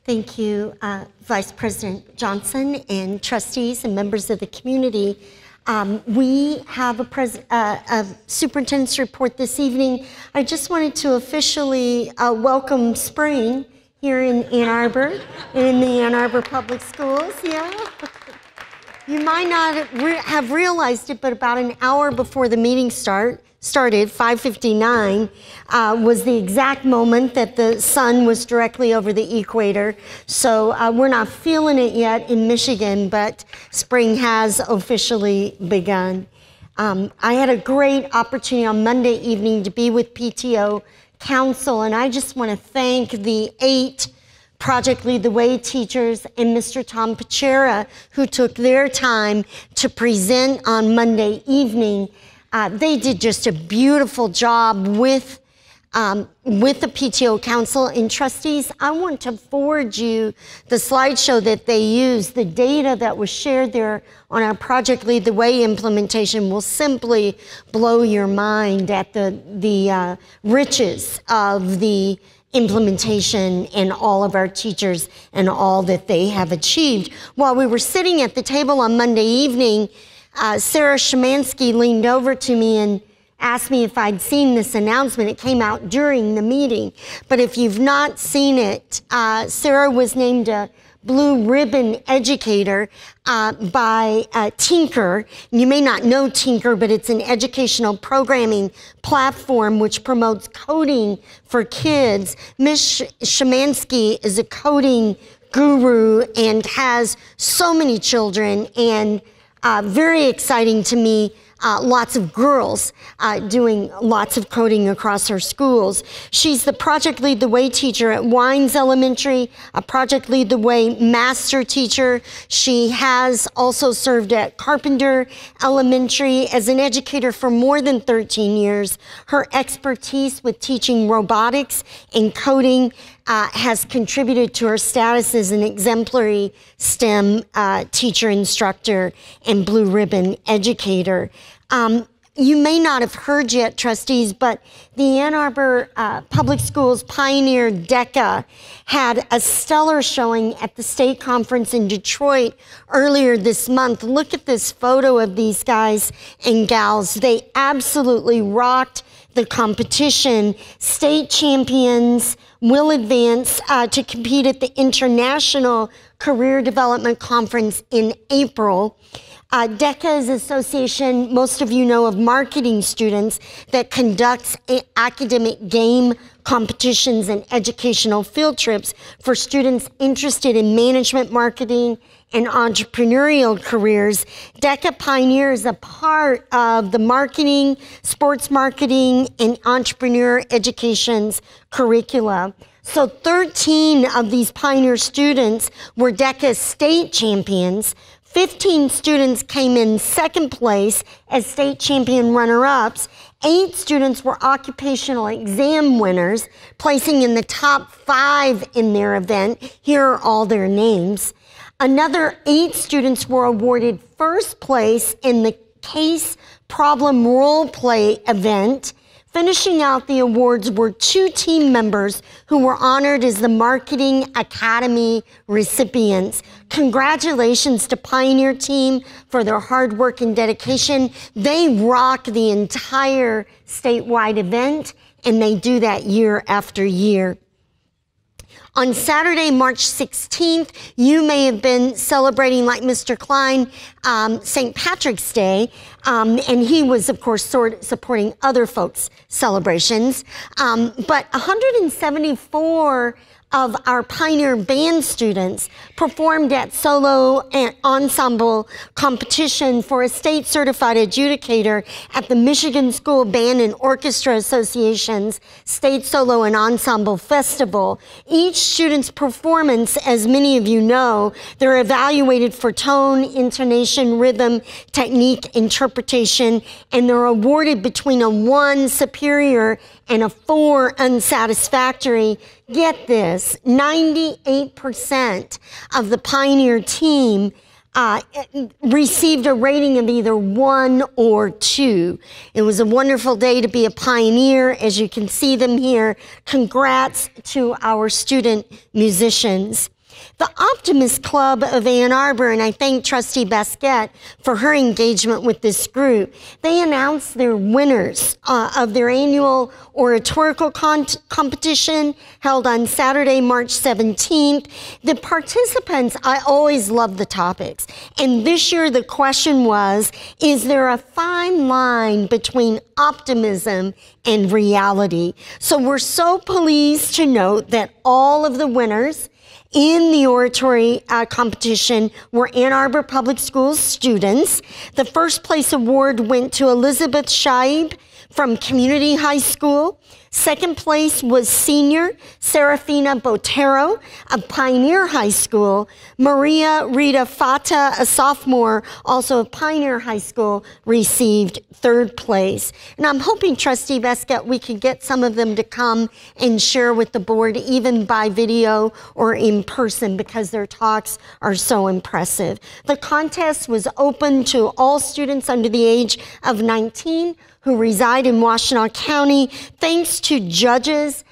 Thank you, Vice President Johnson and trustees and members of the community. We have a superintendent's report this evening. I just wanted to officially welcome spring here in Ann Arbor, in the Ann Arbor Public Schools. Yeah. You might not have realized it, but about an hour before the meeting started, 5:59, was the exact moment that the sun was directly over the equator. So we're not feeling it yet in Michigan, but spring has officially begun. I had a great opportunity on Monday evening to be with PTO Council, and I just want to thank the 8 Project Lead the Way teachers and Mr. Tom Pachera, who took their time to present on Monday evening. They did just a beautiful job with the PTO Council and trustees. I want to forward you the slideshow that they used. The data that was shared there on our Project Lead the Way implementation will simply blow your mind at the riches of the implementation and all of our teachers and all that they have achieved. While we were sitting at the table on Monday evening, Sarah Szymanski leaned over to me and asked me if I'd seen this announcement. It came out during the meeting. But if you've not seen it, Sarah was named a Blue Ribbon Educator by Tinker. You may not know Tinker, but it's an educational programming platform which promotes coding for kids. Ms. Szymanski is a coding guru and has so many children, and very exciting to me, lots of girls doing lots of coding across her schools. She's the Project Lead the Way teacher at Wines Elementary, a Project Lead the Way master teacher. She has also served at Carpenter Elementary as an educator for more than 13 years. Her expertise with teaching robotics and coding has contributed to her status as an exemplary STEM teacher, instructor, and Blue Ribbon educator. You may not have heard yet, trustees, but the Ann Arbor Public Schools pioneer DECA had a stellar showing at the state conference in Detroit earlier this month. Look at this photo of these guys and gals. They absolutely rocked the competition. State champions will advance to compete at the International Career Development Conference in April. DECA is an association, most of you know, of marketing students that conducts academic game competitions and educational field trips for students interested in management, marketing, and entrepreneurial careers. DECA pioneers a part of the marketing, sports marketing, and entrepreneur education's curricula. So 13 of these pioneer students were DECA state champions. 15 students came in second place as state champion runner-ups. 8 students were occupational exam winners, placing in the top 5 in their event. Here are all their names. Another 8 students were awarded first place in the case problem role play event. Finishing out the awards were 2 team members who were honored as the Marketing Academy recipients. Congratulations to Pioneer Team for their hard work and dedication. They rock the entire statewide event, and they do that year after year. On Saturday, March 16th, you may have been celebrating, like Mr. Klein, St. Patrick's Day, and he was, of course, supporting other folks' celebrations. But 174 of our Pioneer Band students performed at solo and ensemble competition for a state-certified adjudicator at the Michigan School Band and Orchestra Association's State Solo and Ensemble Festival. Each student's performance, as many of you know, they're evaluated for tone, intonation, rhythm, technique, interpretation, and they're awarded between a 1 superior and a 4 unsatisfactory. Get this, 98% of the Pioneer team received a rating of either 1 or 2. It was a wonderful day to be a pioneer, as you can see them here. Congrats to our student musicians. The Optimist Club of Ann Arbor, and I thank Trustee Basquette for her engagement with this group, they announced their winners of their annual oratorical competition held on Saturday, March 17th. The participants, I always love the topics, and this year the question was, is there a fine line between optimism and reality? So we're so pleased to note that all of the winners in the oratory competition were Ann Arbor Public Schools students. The first place award went to Elizabeth Shaib from Community High School. Second place was senior Serafina Botero of Pioneer High School. Maria Rita Fata, a sophomore, also of Pioneer High School, received third place. And I'm hoping, Trustee Basquette, we could get some of them to come and share with the board, even by video or in person, because their talks are so impressive. The contest was open to all students under the age of 19 who reside in Washtenaw County. Thanks to judges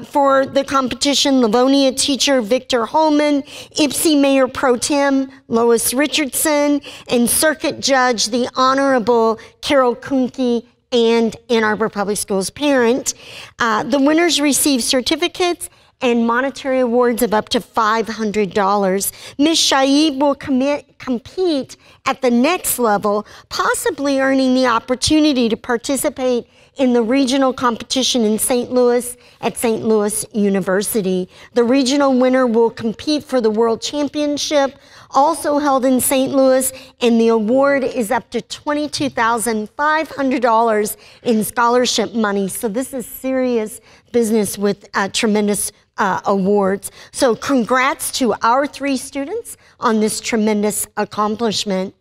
for the competition, Livonia teacher Victor Holman, IPSI Mayor Pro Tem Lois Richardson, and Circuit Judge the Honorable Carol Kuhnke and Ann Arbor Public Schools parent. The winners received certificates and monetary awards of up to $500. Ms. Shaib will compete at the next level, possibly earning the opportunity to participate in the regional competition in St. Louis at St. Louis University. The regional winner will compete for the World Championship, also held in St. Louis, and the award is up to $22,500 in scholarship money. So this is serious business with tremendous awards. So congrats to our 3 students on this tremendous accomplishment.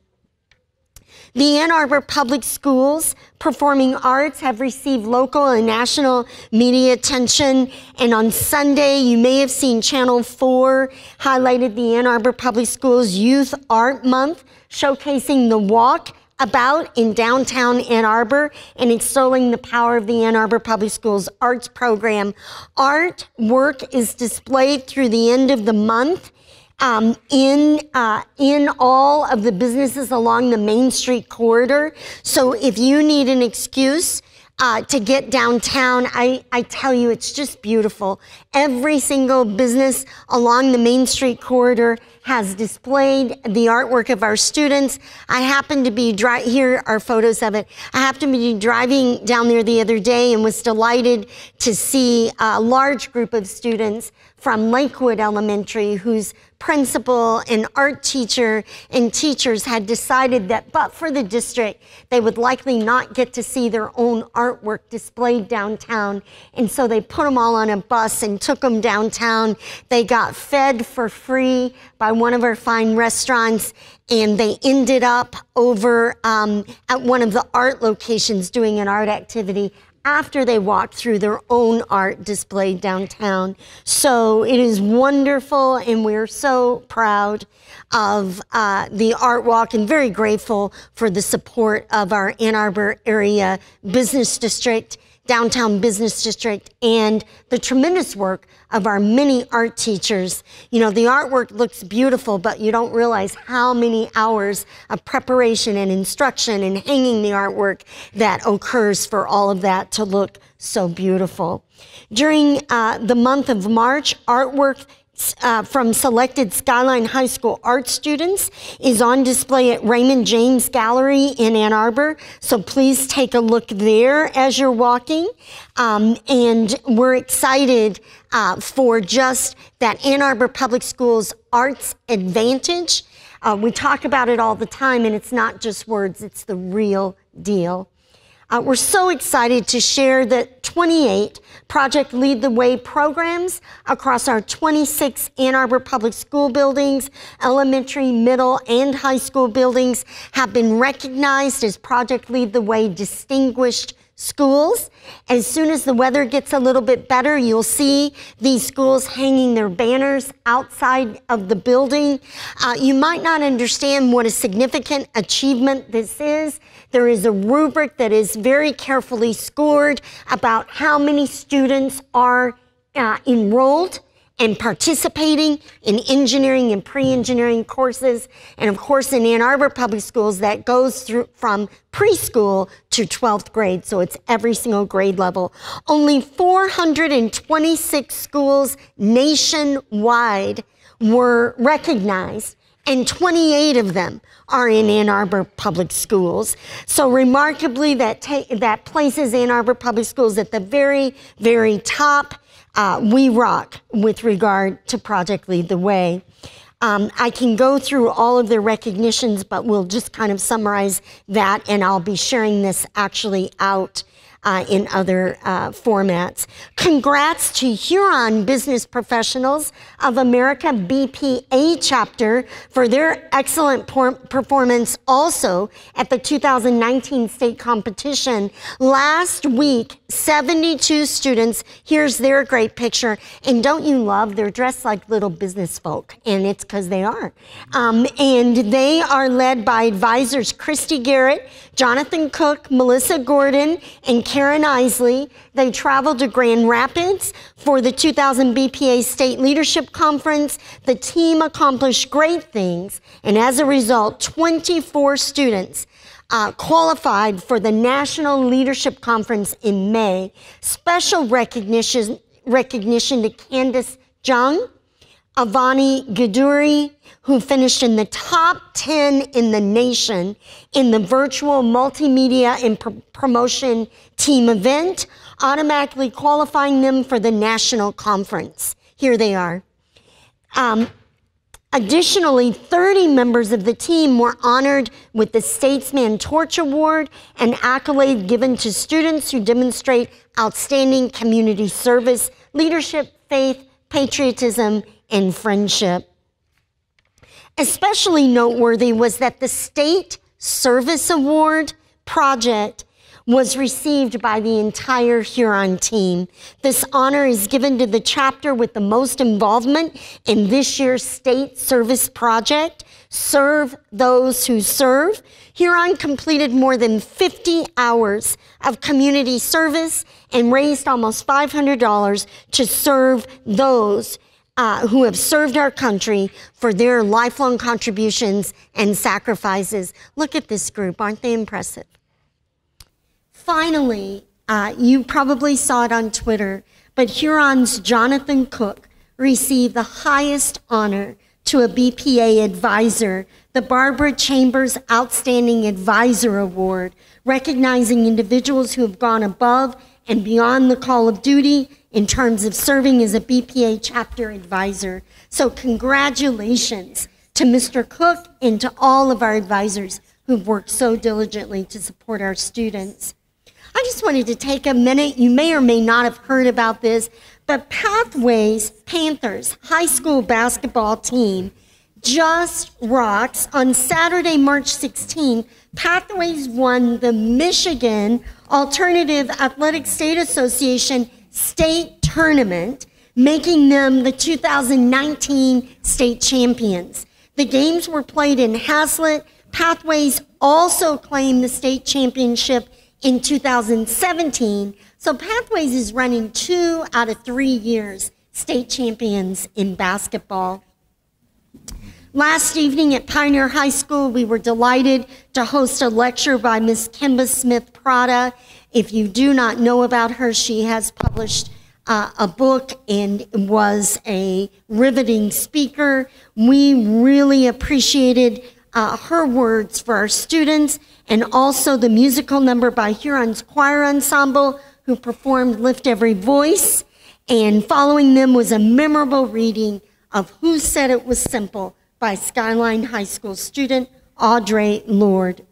The Ann Arbor Public Schools Performing Arts have received local and national media attention, and on Sunday you may have seen Channel 4 highlighted the Ann Arbor Public Schools Youth Art Month, showcasing the walk about in downtown Ann Arbor and extolling the power of the Ann Arbor Public Schools arts program. Art work is displayed through the end of the month in all of the businesses along the Main Street corridor. So if you need an excuse to get downtown, I tell you, it's just beautiful. Every single business along the Main Street corridor has displayed the artwork of our students. I happened to be, here are photos of it. I happened to be driving down there the other day and was delighted to see a large group of students from Lakewood Elementary whose principal and art teacher and teachers had decided that but for the district, they would likely not get to see their own artwork displayed downtown. And so they put them all on a bus and took them downtown. They got fed for free by one of our fine restaurants, and they ended up over at one of the art locations doing an art activity after they walked through their own art displayed downtown. So it is wonderful, and we're so proud of the art walk and very grateful for the support of our Ann Arbor area business district, downtown business district, and the tremendous work of our many art teachers. You know, the artwork looks beautiful, but you don't realize how many hours of preparation and instruction and hanging the artwork that occurs for all of that to look so beautiful. During the month of March, artwork from selected Skyline High School art students is on display at Raymond James Gallery in Ann Arbor. So please take a look there as you're walking. And we're excited for just that Ann Arbor Public Schools Arts Advantage. We talk about it all the time, and it's not just words, it's the real deal. We're so excited to share that 28 Project Lead the Way programs across our 26 Ann Arbor Public School buildings, elementary, middle, and high school buildings have been recognized as Project Lead the Way distinguished schools. As soon as the weather gets a little bit better, you'll see these schools hanging their banners outside of the building. You might not understand what a significant achievement this is. There is a rubric that is very carefully scored about how many students are enrolled and participating in engineering and pre-engineering courses. And of course, in Ann Arbor Public Schools, that goes through from preschool to 12th grade, so it's every single grade level. Only 426 schools nationwide were recognized, and 28 of them are in Ann Arbor Public Schools. So remarkably, that places Ann Arbor Public Schools at the very, very top. We rock with regard to Project Lead the Way. I can go through all of their recognitions, but we'll just kind of summarize that, and I'll be sharing this actually out in other formats. Congrats to Huron Business Professionals of America BPA chapter for their excellent performance also at the 2019 state competition. Last week, 72 students, here's their great picture, and don't you love, they're dressed like little business folk, and it's because they are. And they are led by advisors Christy Garrett, Jonathan Cook, Melissa Gordon, and Karen Isley. They traveled to Grand Rapids for the 2000 BPA State Leadership Conference. The team accomplished great things, and as a result, 24 students qualified for the National Leadership Conference in May. Special recognition to Candace Jung, Avani Gaduri, who finished in the top 10 in the nation in the virtual multimedia and promotion team event, automatically qualifying them for the national conference. Here they are. Additionally, 30 members of the team were honored with the Statesman Torch Award, an accolade given to students who demonstrate outstanding community service, leadership, faith, patriotism, and friendship. Especially noteworthy was that the State Service Award project was received by the entire Huron team. This honor is given to the chapter with the most involvement in this year's state service project, Serve Those Who Serve. Huron completed more than 50 hours of community service and raised almost $500 to serve those who have served our country for their lifelong contributions and sacrifices. Look at this group, aren't they impressive? Finally, you probably saw it on Twitter, but Huron's Jonathan Cook received the highest honor to a BPA advisor, the Barbara Chambers Outstanding Advisor Award, recognizing individuals who have gone above and beyond the call of duty in terms of serving as a BPA chapter advisor. So congratulations to Mr. Cook and to all of our advisors who've worked so diligently to support our students. I just wanted to take a minute. You may or may not have heard about this, but Pathways Panthers high school basketball team just rocks. On Saturday, March 16, Pathways won the Michigan Alternative Athletic State Association state tournament, making them the 2019 state champions. The games were played in Haslett. Pathways also claimed the state championship in 2017. So Pathways is running 2 out of 3 years state champions in basketball. Last evening at Pioneer High School, we were delighted to host a lecture by Ms. Kimba Smith Prada. If you do not know about her, she has published a book and was a riveting speaker. We really appreciated her words for our students, and also the musical number by Huron's Choir Ensemble, who performed Lift Every Voice. And following them was a memorable reading of Who Said It Was Simple by Skyline High School student Audrey Lord.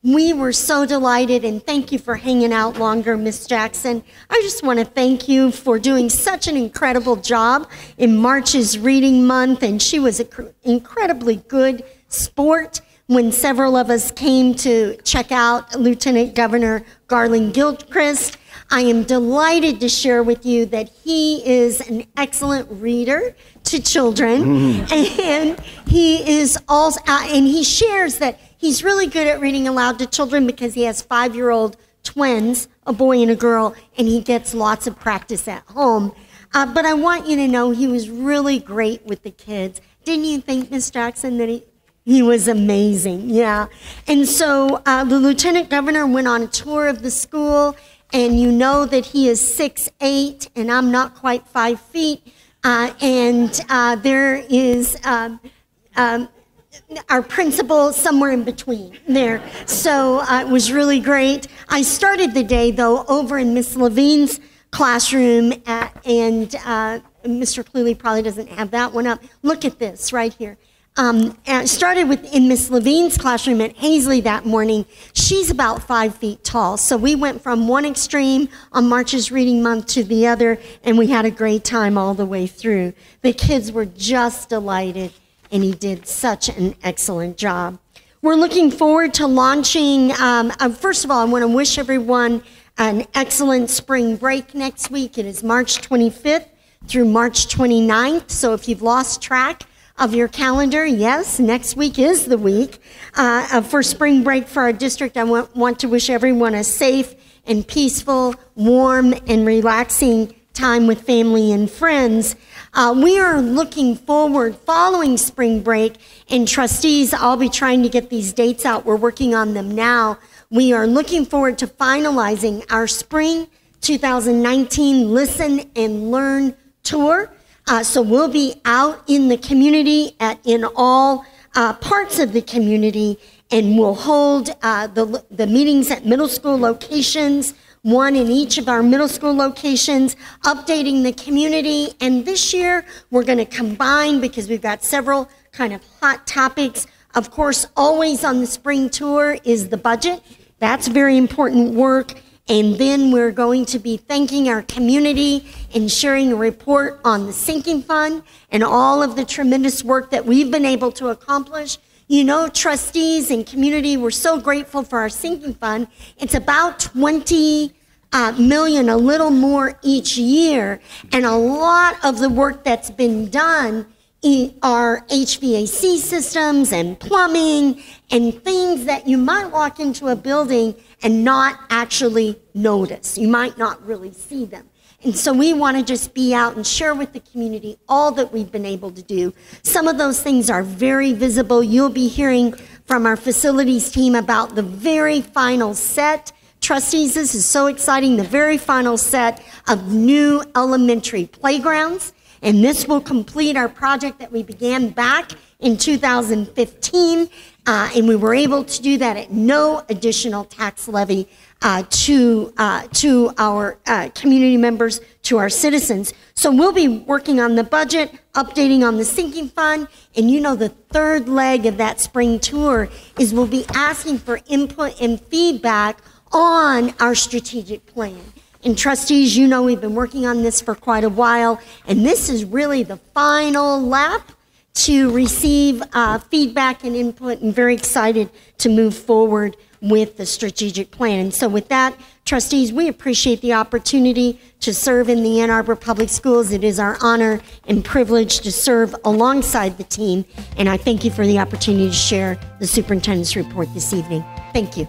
We were so delighted, and thank you for hanging out longer, Miss Jackson. I just want to thank you for doing such an incredible job in March's Reading Month, and she was an incredibly good sport when several of us came to check out Lieutenant Governor Garland Gilchrist. I am delighted to share with you that he is an excellent reader to children, and he is also, and he shares that he's really good at reading aloud to children because he has 5-year-old twins, a boy and a girl, and he gets lots of practice at home. But I want you to know he was really great with the kids. Didn't you think, Ms. Jackson, that he was amazing? Yeah. And so the Lieutenant Governor went on a tour of the school, and you know that he is 6'8", and I'm not quite 5 feet. And there is our principal somewhere in between there. So it was really great. I started the day, though, over in Miss Levine's classroom, and Mr. Cluley probably doesn't have that one up. Look at this right here. I started in Miss Levine's classroom at Hazley that morning. She's about 5 feet tall. So we went from one extreme on March's Reading Month to the other, and we had a great time all the way through. The kids were just delighted, and he did such an excellent job. We're looking forward to launching. First of all, I want to wish everyone an excellent spring break next week. It is March 25th through March 29th. So if you've lost track of your calendar, yes, next week is the week for spring break for our district. I want to wish everyone a safe and peaceful, warm, and relaxing time with family and friends. We are looking forward, following spring break, and trustees, I'll be trying to get these dates out. We're working on them now. We are looking forward to finalizing our spring 2019 Listen and Learn tour. So we'll be out in the community, in all parts of the community, and we'll hold the meetings at middle school locations, one in each of our middle school locations, updating the community. And this year, we're going to combine, because we've got several kind of hot topics. Of course, always on the spring tour is the budget. That's very important work. And then we're going to be thanking our community and sharing a report on the sinking fund and all of the tremendous work that we've been able to accomplish. You know, trustees and community, we're so grateful for our sinking fund. It's about $20 million, a little more each year. And a lot of the work that's been done are HVAC systems and plumbing and things that you might walk into a building and not actually notice. You might not really see them. And so we want to just be out and share with the community all that we've been able to do. Some of those things are very visible. You'll be hearing from our facilities team about the very final set. Trustees, this is so exciting, the very final set of new elementary playgrounds. And this will complete our project that we began back in 2015. And we were able to do that at no additional tax levy to our community members, to our citizens. So we'll be working on the budget, updating on the sinking fund, and you know the third leg of that spring tour is we'll be asking for input and feedback on our strategic plan. And trustees, you know we've been working on this for quite a while, and this is really the final lap to receive feedback and input, and very excited to move forward with the strategic plan. And so with that, trustees, we appreciate the opportunity to serve in the Ann Arbor Public Schools. It is our honor and privilege to serve alongside the team, and I thank you for the opportunity to share the superintendent's report this evening. Thank you.